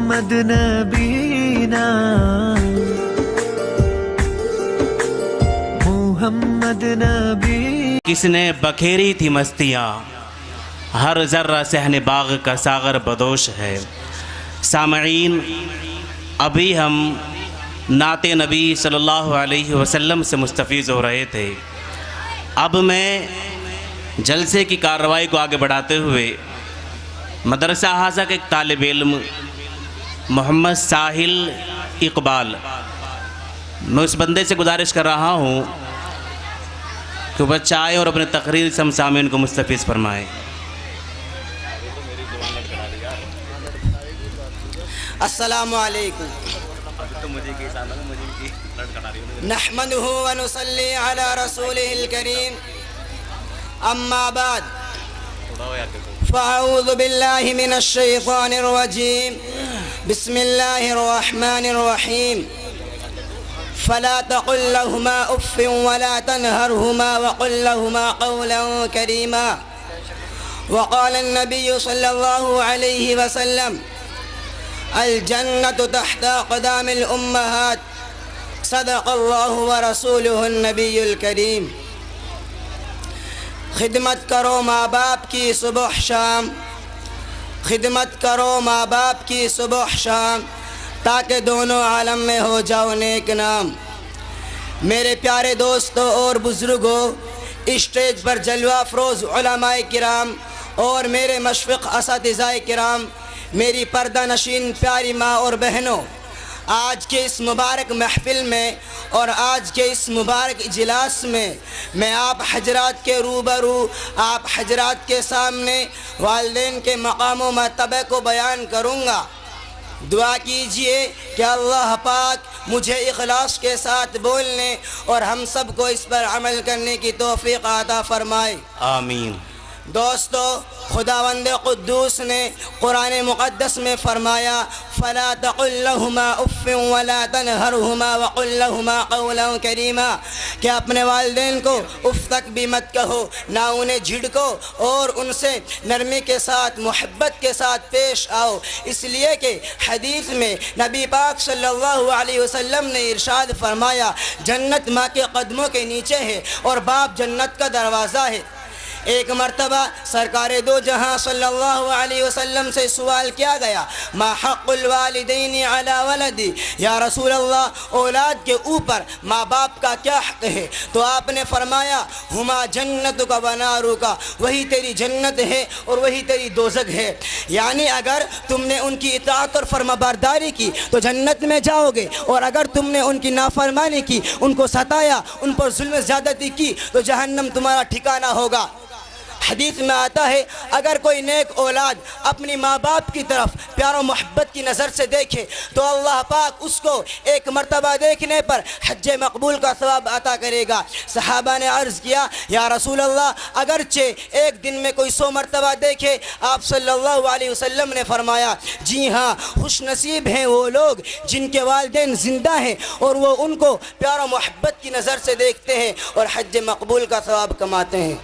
محمد نبینا محمد نبی. کس نے بکھیری تھی مستیاں، ہر ذرہ صحن باغ کا ساغر بدوش ہے. سامعین، ابھی ہم نعت نبی صلی اللہ علیہ وسلم سے مستفیض ہو رہے تھے. اب میں جلسے کی کارروائی کو آگے بڑھاتے ہوئے مدرسہ حاضہ کے ایک طالب علم محمد ساحل اقبال، میں اس بندے سے گزارش کر رہا ہوں کہ وہ بچہ آئے اور اپنے تقریر سے ہم سامعین کو مستفیض فرمائے. السلام علیکم. نحمده ونصلي على رسوله الكريم. اما بعد، فاعوذ بالله من الشيطان الرجيم. بسم الله الرحمن الرحيم. فلا تقل لهما اف ولا تنهرهما وقل لهما قولا كريما. وقال النبي صلى الله عليه وسلم: الجنة تحت أقدام الأمهات. صدق الله ورسوله النبي الكريم. خدمت کرو ماں باپ کی صبح شام، خدمت کرو ماں باپ کی صبح شام، تاکہ دونوں عالم میں ہو جاؤ نیک نام. میرے پیارے دوستوں اور بزرگوں، اسٹیج پر جلوہ افروز علماء کرام اور میرے مشفق اساتذہ کرام، میری پردہ نشین پیاری ماں اور بہنوں، آج کے اس مبارک محفل میں اور آج کے اس مبارک اجلاس میں آپ حضرات کے روبرو، آپ حضرات کے سامنے والدین کے مقام و مرتبہ کو بیان کروں گا. دعا کیجئے کہ اللہ پاک مجھے اخلاص کے ساتھ بولنے اور ہم سب کو اس پر عمل کرنے کی توفیق عطا فرمائے. آمین. دوستو، خداوند قدوس نے قرآن مقدس میں فرمایا: فلا تقل لهما اف ولا تنهرهما وقل لهما قولا کریما، کہ اپنے والدین کو اف تک بھی مت کہو، نہ انہیں جھڑکو اور ان سے نرمی کے ساتھ محبت کے ساتھ پیش آؤ. اس لیے کہ حدیث میں نبی پاک صلی اللہ علیہ وسلم نے ارشاد فرمایا: جنت ماں کے قدموں کے نیچے ہے اور باپ جنت کا دروازہ ہے. ایک مرتبہ سرکار دو جہاں صلی اللہ علیہ وسلم سے سوال کیا گیا: ما حق الوالدین علی ولدی، یا رسول اللہ، اولاد کے اوپر ماں باپ کا کیا حق ہے؟ تو آپ نے فرمایا: ہما جنت کا ونارو کا، وہی تیری جنت ہے اور وہی تیری دوزخ ہے. یعنی اگر تم نے ان کی اطاعت اور فرمانبرداری کی تو جنت میں جاؤ گے، اور اگر تم نے ان کی نافرمانی کی، ان کو ستایا، ان پر ظلم زیادتی کی، تو جہنم تمہارا ٹھکانہ ہوگا. حدیث میں آتا ہے اگر کوئی نیک اولاد اپنی ماں باپ کی طرف پیار و محبت کی نظر سے دیکھے تو اللہ پاک اس کو ایک مرتبہ دیکھنے پر حج مقبول کا ثواب عطا کرے گا. صحابہ نے عرض کیا: یا رسول اللہ، اگرچہ ایک دن میں کوئی 100 مرتبہ دیکھے؟ آپ صلی اللہ علیہ وسلم نے فرمایا: جی ہاں، خوش نصیب ہیں وہ لوگ جن کے والدین زندہ ہیں اور وہ ان کو پیار و محبت کی نظر سے دیکھتے ہیں اور حج مقبول کا ثواب کماتے ہیں.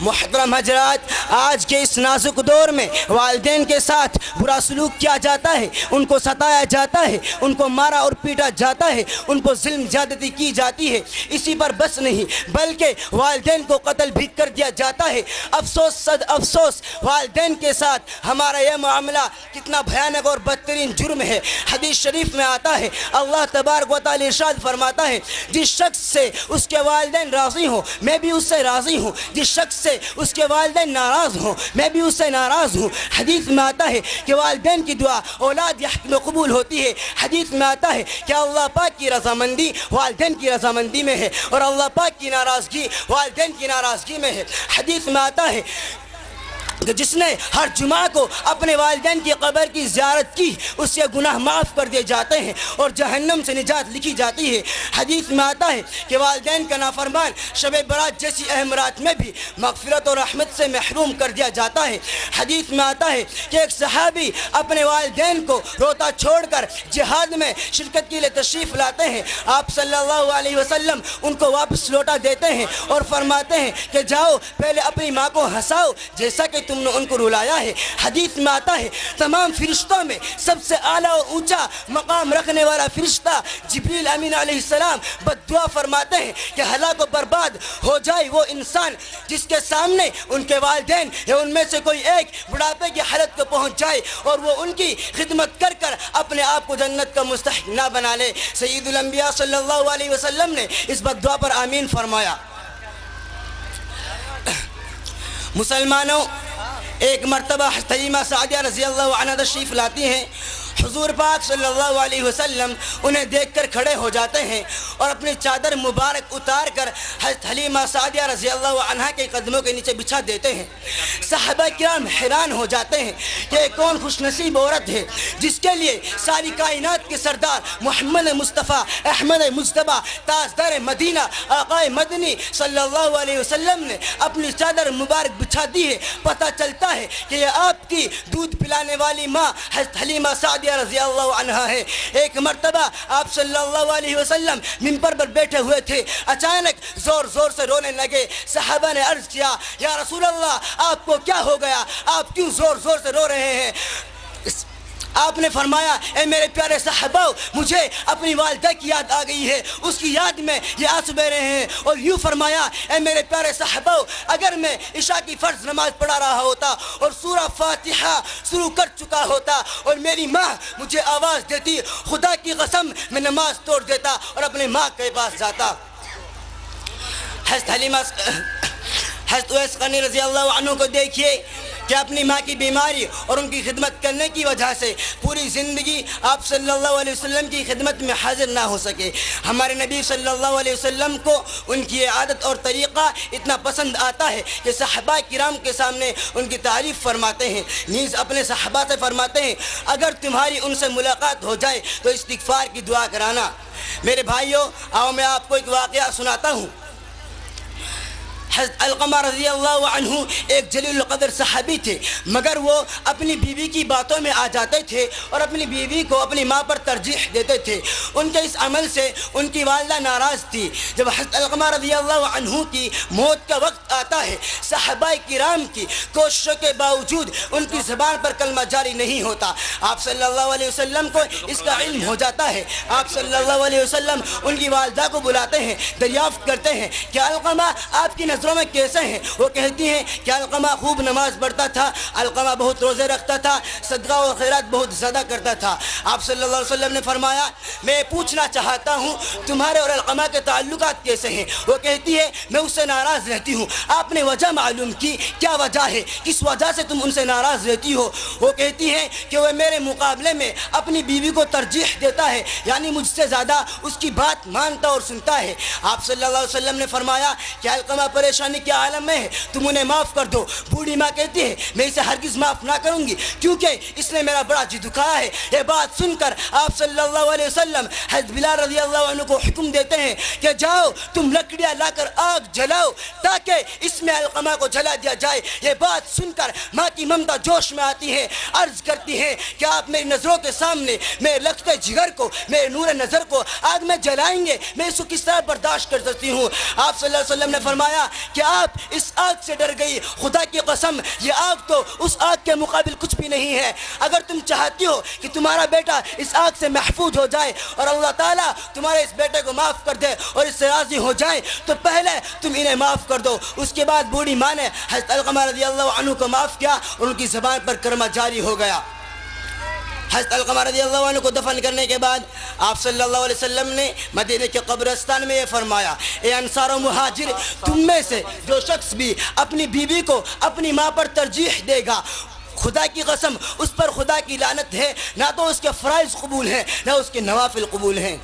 محترم حضرات، آج کے اس نازک دور میں والدین کے ساتھ برا سلوک کیا جاتا ہے، ان کو ستایا جاتا ہے، ان کو مارا اور پیٹا جاتا ہے، ان کو ظلم زیادتی کی جاتی ہے. اسی پر بس نہیں بلکہ والدین کو قتل بھی کر دیا جاتا ہے. افسوس صد افسوس، والدین کے ساتھ ہمارا یہ معاملہ کتنا بھیانک اور بدترین جرم ہے. حدیث شریف میں آتا ہے، اللہ تبارک و تعالی ارشاد فرماتا ہے: جس شخص سے اس کے والدین راضی ہوں میں بھی اس سے راضی ہوں، جس شخص سے اس کے والدین ناراض ہوں میں بھی اس سے ناراض ہوں. حدیث میں آتا ہے کہ والدین کی دعا اولاد یحت میں قبول ہوتی ہے. حدیث میں آتا ہے کہ اللہ پاک کی رضامندی والدین کی رضامندی میں ہے اور اللہ پاک کی ناراضگی والدین کی ناراضگی میں ہے. حدیث میں آتا ہے کہ جس نے ہر جمعہ کو اپنے والدین کی قبر کی زیارت کی اس کے گناہ معاف کر دیے جاتے ہیں اور جہنم سے نجات لکھی جاتی ہے. حدیث میں آتا ہے کہ والدین کا نافرمان شب برات جیسی اہم رات میں بھی مغفرت اور رحمت سے محروم کر دیا جاتا ہے. حدیث میں آتا ہے کہ ایک صحابی اپنے والدین کو روتا چھوڑ کر جہاد میں شرکت کے لیے تشریف لاتے ہیں. آپ صلی اللہ علیہ وسلم ان کو واپس لوٹا دیتے ہیں اور فرماتے ہیں کہ جاؤ پہلے اپنی ماں کو ہنساؤ جیسا کہ تم نے ان کو رلایا ہے۔ حدیث میں آتا ہے تمام فرشتوں میں سب سے اعلیٰ و اونچا مقام رکھنے والا فرشتہ جبریل امین علیہ السلام بد دعا فرماتے ہیں کہ ہلاک و برباد ہو جائے وہ انسان جس کے سامنے ان کے والدین یا ان میں سے کوئی ایک بڑھاپے کی حالت کو پہنچ جائے اور وہ ان کی خدمت کر کر اپنے آپ کو جنت کا مستحق نہ بنا لے۔ سید الانبیاء صلی اللہ علیہ وسلم نے اس بد دعا پر آمین فرمایا۔ مسلمانوں، ایک مرتبہ حلیمہ سعدیہ رضی اللہ عنہ تشریف لاتی ہیں۔ حضور پاک صلی اللہ علیہ وسلم انہیں دیکھ کر کھڑے ہو جاتے ہیں اور اپنی چادر مبارک اتار کر حضرت حلیمہ سعدیہ رضی اللہ عنہ کے قدموں کے نیچے بچھا دیتے ہیں۔ صحابہ کرام حیران ہو جاتے ہیں کہ یہ کون خوش نصیب عورت ہے جس کے لیے ساری کائنات کے سردار محمد مصطفیٰ احمد مجتبیٰ تاجدار مدینہ آقا مدنی صلی اللہ علیہ وسلم نے اپنی چادر مبارک بچھا دی ہے۔ پتہ چلتا ہے کہ یہ آپ کی دودھ پلانے والی ماں حضرت حلیمہ سعدیہ رضی اللہ عنہ ہے۔ ایک مرتبہ آپ صلی اللہ علیہ وسلم منبر پر بیٹھے ہوئے تھے، اچانک زور زور سے رونے لگے۔ صحابہ نے عرض کیا یا رسول اللہ آپ کو کیا ہو گیا، آپ کیوں زور زور سے رو رہے ہیں؟ آپ نے فرمایا اے میرے پیارے صحابہ، مجھے اپنی والدہ کی یاد آ گئی ہے، اس کی یاد میں یہ آنسو بہ رہے ہیں۔ اور یوں فرمایا اے میرے پیارے صحابہ، اگر میں عشاء کی فرض نماز پڑھا رہا ہوتا اور سورہ فاتحہ شروع کر چکا ہوتا اور میری ماں مجھے آواز دیتی، خدا کی قسم میں نماز توڑ دیتا اور اپنے ماں کے پاس جاتا۔ حضرت اویس قرنی رضی اللہ عنہ کو دیکھیے کہ اپنی ماں کی بیماری اور ان کی خدمت کرنے کی وجہ سے پوری زندگی آپ صلی اللہ علیہ وسلم کی خدمت میں حاضر نہ ہو سکے۔ ہمارے نبی صلی اللہ علیہ وسلم کو ان کی یہ عادت اور طریقہ اتنا پسند آتا ہے کہ صحابہ کرام کے سامنے ان کی تعریف فرماتے ہیں، نیز اپنے صحابہ سے فرماتے ہیں اگر تمہاری ان سے ملاقات ہو جائے تو استغفار کی دعا کرانا۔ میرے بھائیوں، آؤ میں آپ کو ایک واقعہ سناتا ہوں۔ حضرت علقمہ رضی اللہ عنہ ایک جلیل القدر صحابی تھے، مگر وہ اپنی بیوی کی باتوں میں آ جاتے تھے اور اپنی بیوی کو اپنی ماں پر ترجیح دیتے تھے۔ ان کے اس عمل سے ان کی والدہ ناراض تھی۔ جب حضرت علقمہ رضی اللہ عنہ کی موت کا وقت آتا ہے، صحابہ کرام کی کوششوں کے باوجود ان کی زبان پر کلمہ جاری نہیں ہوتا۔ آپ صلی اللہ علیہ وسلم کو اس کا علم ہو جاتا ہے۔ آپ صلی اللہ علیہ وسلم ان کی والدہ کو بلاتے ہیں، دریافت کرتے ہیں کہ علقمہ آپ کی نظروں میں کیسے ہیں؟ وہ کہتی ہیں کہ علقمہ خوب نماز پڑھتا تھا، علقمہ بہت روزے رکھتا تھا، صدقہ و خیرات بہت زیادہ کرتا تھا۔ آپ صلی اللہ علیہ وسلم نے فرمایا میں پوچھنا چاہتا ہوں تمہارے اور علقمہ کے تعلقات کیسے ہیں؟ وہ کہتی ہے میں اس سے ناراض رہتی ہوں۔ آپ نے وجہ معلوم کی، کیا وجہ ہے، کس وجہ سے تم ان سے ناراض رہتی ہو؟ وہ کہتی ہے کہ وہ میرے مقابلے میں اپنی بیوی کو ترجیح دیتا ہے، یعنی مجھ سے زیادہ اس کی بات مانتا اور سنتا ہے۔ آپ صلی اللہ علیہ وسلم نے فرمایا کہ علقمہ پریشانی کے عالم میں ہے، تم انہیں معاف کر دو۔ بوڑھی ماں کہتی ہے میں اسے ہرگز معاف نہ کروں گی کیونکہ اس نے میرا بڑا جی دکھایا ہے۔ یہ بات سن کر آپ صلی اللہ علیہ وسلم حضرت بلال رضی اللہ عنہ کو حکم دیتے ہیں کہ جاؤ تم لکڑیاں لا کر آگ جلاؤ تاکہ اس میں علقمہ کو جلا دیا جائے۔ یہ بات سن کر ماں کی ممتا جوش میں آتی ہے، عرض کرتی ہے کہ آپ میری نظروں کے سامنے میرے لختے جگر کو، میرے نور نظر کو آگ میں جلائیں گے، میں اس کو کس طرح برداشت کر سکتی ہوں؟ آپ صلی اللہ علیہ وسلم نے فرمایا کہ آپ اس آگ سے ڈر گئی، خدا کی قسم یہ آگ تو اس آگ کے مقابل کچھ بھی نہیں ہے۔ اگر تم چاہتی ہو کہ تمہارا بیٹا اس آگ سے محفوظ ہو جائے اور اللہ تعالیٰ تمہارے اس بیٹے کو معاف کر دے اور اس سے راضی ہو جائے تو پہلے تم انہیں معاف کر دو۔ اس کے بعد بوڑھی ماں نے حضرت علقمہ رضی اللہ عنہ کو معاف کیا اور ان کی زبان پر کلمہ جاری ہو گیا۔ حضرت علقمہ رضی اللہ عنہ کو دفن کرنے کے بعد آپ صلی اللہ علیہ وسلم نے مدینہ کے قبرستان میں یہ فرمایا اے انصار و مہاجر، تم میں سے جو شخص بھی اپنی بیوی کو اپنی ماں پر ترجیح دے گا، خدا کی قسم اس پر خدا کی لعنت ہے، نہ تو اس کے فرائض قبول ہیں نہ اس کے نوافل قبول ہیں۔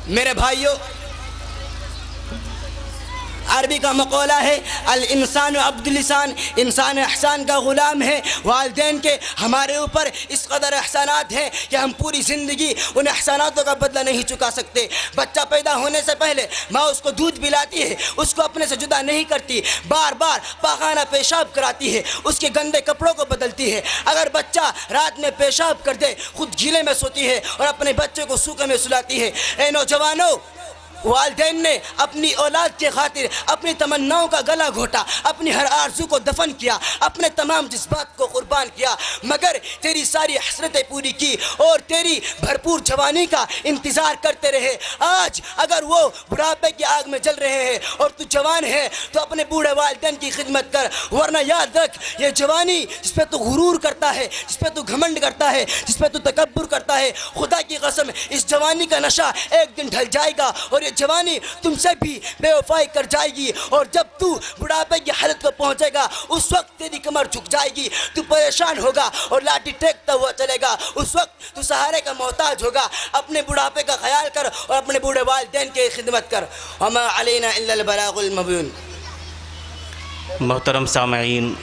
میرے بھائیوں، عربی کا مقولہ ہے الانسان عبد اللسان، انسان احسان کا غلام ہے۔ والدین کے ہمارے اوپر اس قدر احسانات ہیں کہ ہم پوری زندگی ان احساناتوں کا بدلہ نہیں چکا سکتے۔ بچہ پیدا ہونے سے پہلے ماں اس کو دودھ پلاتی ہے، اس کو اپنے سے جدا نہیں کرتی، بار بار پاخانہ پیشاب کراتی ہے، اس کے گندے کپڑوں کو بدلتی ہے۔ اگر بچہ رات میں پیشاب کر دے خود گیلے میں سوتی ہے اور اپنے بچے کو سوکھے میں سلاتی ہے۔ اے نوجوانوں، والدین نے اپنی اولاد کے خاطر اپنی تمناؤں کا گلا گھوٹا، اپنی ہر آرزو کو دفن کیا، اپنے تمام جذبات کو قربان کیا، مگر تیری ساری حسرتیں پوری کی اور تیری بھرپور جوانی کا انتظار کرتے رہے۔ آج اگر وہ بڑھاپے کی آگ میں جل رہے ہیں اور تو جوان ہے تو اپنے بوڑھے والدین کی خدمت کر، ورنہ یاد رکھ یہ جوانی جس پہ تو غرور کرتا ہے، جس پہ تو گھمنڈ کرتا ہے، جس پہ تو تکبر کرتا ہے، خدا کی قسم اس جوانی کا نشہ ایک دن ڈھل جائے گا اور یہ جوانی تم سے بھی بے وفائی کر جائے گی، اور جب تو بڑھاپے کی حالت کو پہنچے گا اس وقت تیری کمر جھک جائے گی، تو پریشان ہوگا اور لاٹھی ٹیکتا ہوا چلے گا، اس وقت تو سہارے کا محتاج ہوگا۔ اپنے بڑھاپے کا خیال کر اور اپنے بوڑھے والدین کی خدمت کر۔ وما علینا الا البلاغ المبین۔ محترم سامعین،